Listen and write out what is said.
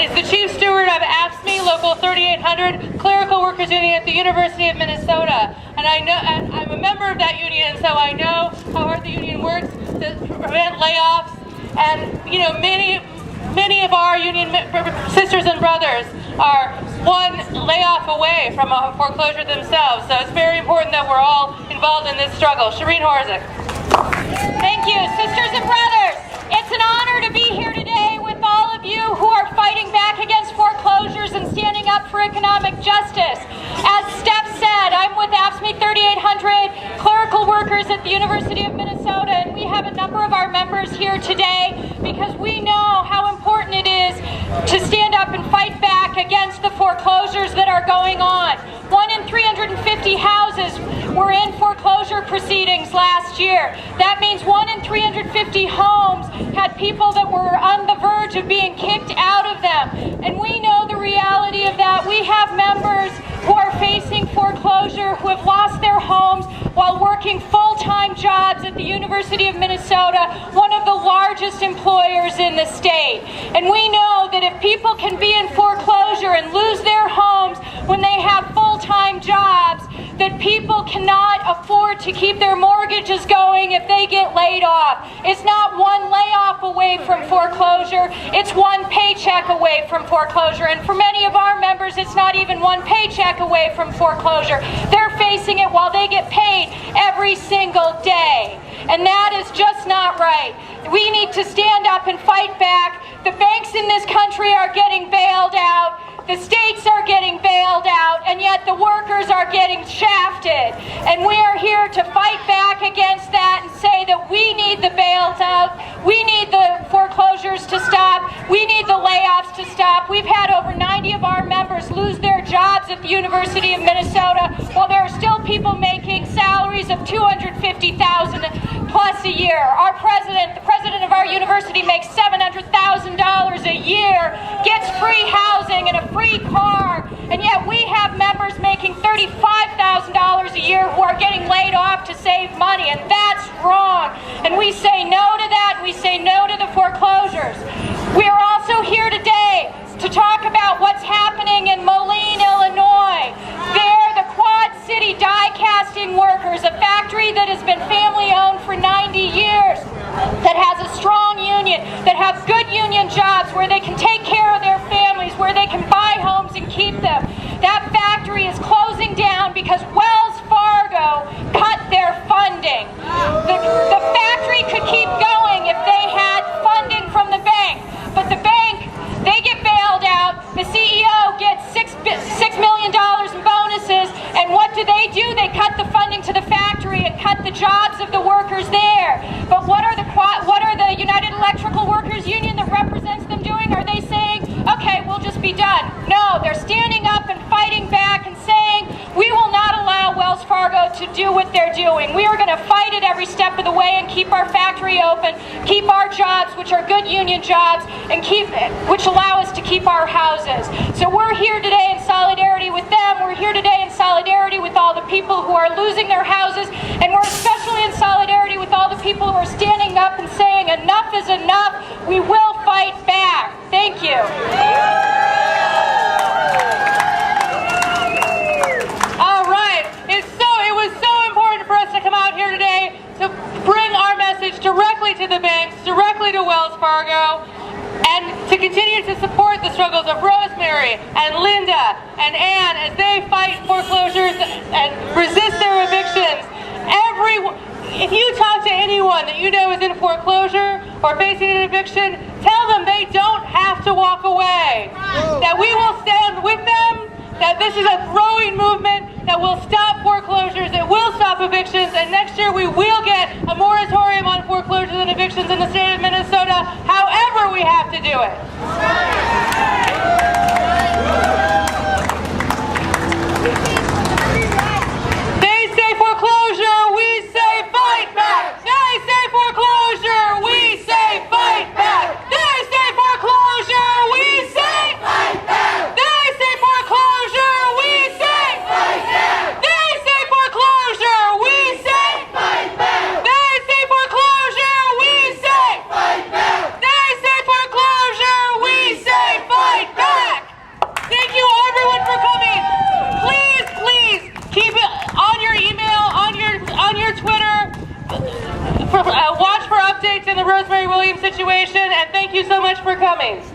is the Chief Steward of AFSCME, Local 3800, Clerical Workers Union at the University of Minnesota. And I'm a member of that union, so I know how hard the union works to prevent layoffs. And, you know, many of our union sisters and brothers are one layoff away from a foreclosure themselves. So it's very important that we're all involved in this struggle. Shireen Horzik. Thank you, sisters and brothers. It's an honor to be here today with all of you who are fighting back against foreclosures and standing up for economic justice. As Steph said, I'm with AFSCME 3800, clerical workers at the University of Minnesota, and we have a number of our members here today because we know how important it is to stand up and fight back against the foreclosures that are going on. 1 in 350 houses were in foreclosure proceedings last year. That means 1 in 350 homes had people that were on the verge of being kicked out of them. And we know the reality of that. We have members who are facing foreclosure, who have lost their homes while working full-time jobs at the University of Minnesota, one of the largest employers in the state. And we know that if people can be in foreclosure and lose their homes when they have full-time jobs, that people cannot afford to keep their mortgages going if they get laid off. It's not one layoff away from foreclosure, it's one paycheck away from foreclosure. And for many of our members, it's not even one paycheck away from foreclosure. They're facing it while they get paid every single day. And that is just not right. We need to stand up and fight back. The banks in this country are getting bailed out. The states are getting bailed out, and yet the workers are getting shafted. And we are here to fight back against that and say that we need the bailout out, we need the foreclosures to stop, we need the layoffs to stop. We've had over 90 of our members lose their jobs at the University of Minnesota, while there are still people making salaries of $250,000 plus a year. Our president, the president of our university, makes $700,000 a year, gets free housing and a free car, and yet we have members making $35,000 a year who are getting laid off to save money, and that's wrong. And we say no to that, we say no to the foreclosures. We are also here today to talk about what's happening in Moline, Illinois. They're the Quad City die casting workers, a factory that has been family owned for 90 years, that has a strong union, that have good union jobs where they can take care of their families, where they can buy homes and keep them. That factory is closing down because Wells Fargo cut their funding. The factory could keep going if they had funding from the bank, but the bank, they get bailed out. The CEO gets $6 million in bonuses, and what do? They cut the funding to the factory and cut the jobs of the workers there. But what are the United Electrical Workers Union that represents them doing? Are they saying, okay, we'll just be done? No, they're standing up and fighting back and saying, we will not allow Wells Fargo to do what they're doing. We are going to fight it every step of the way and keep our factory open, keep our jobs, which are good union jobs, and which allow us to keep our houses. So we're here today in solidarity with them. We're here today in solidarity with all the people who are losing their houses, and we're especially in solidarity with all the people who are standing up and saying enough is enough. We will fight back. Thank you. All right. It was so important for us to come out here today to bring our message directly to the banks, directly to Wells Fargo, and to continue to support the struggles of Rosemary and Linda and Ann as they fight foreclosures and resist their evictions. If you talk to anyone that you know is in foreclosure or facing an eviction, tell them they don't have to walk away. That we will stand with them, that this is a growing movement that will stop foreclosures, it will stop evictions, and next year we will get a moratorium on foreclosures and evictions in the state of Minnesota, however we have to do it. They say foreclosure, we say fight back. They say foreclosure, we say fight back. They say foreclosure, we say fight back. They say foreclosure, we say fight back. They say foreclosure, we say fight back. They say foreclosure, we say fight back. They say foreclosure, we say coming.